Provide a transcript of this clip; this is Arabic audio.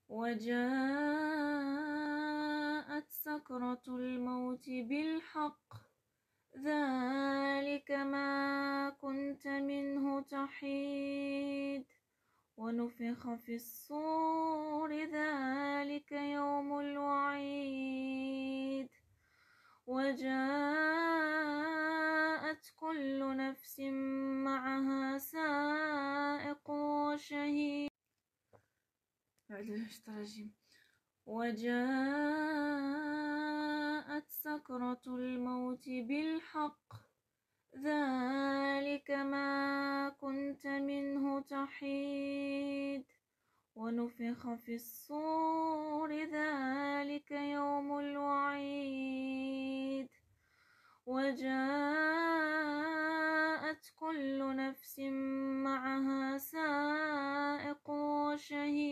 وجاءت سكرة الموت بالحق ذلك ما كنت منه تحيد ونفخ في الصور ذلك يوم الوعيد وجاءت كل نفس معها سائق وشهيد وجاءت سكرة الموت بالحق ذلك ما كنت منه تحيد ونفخ في الصور ذلك يوم الوعيد وجاءت كل نفس معها سائق وشهيد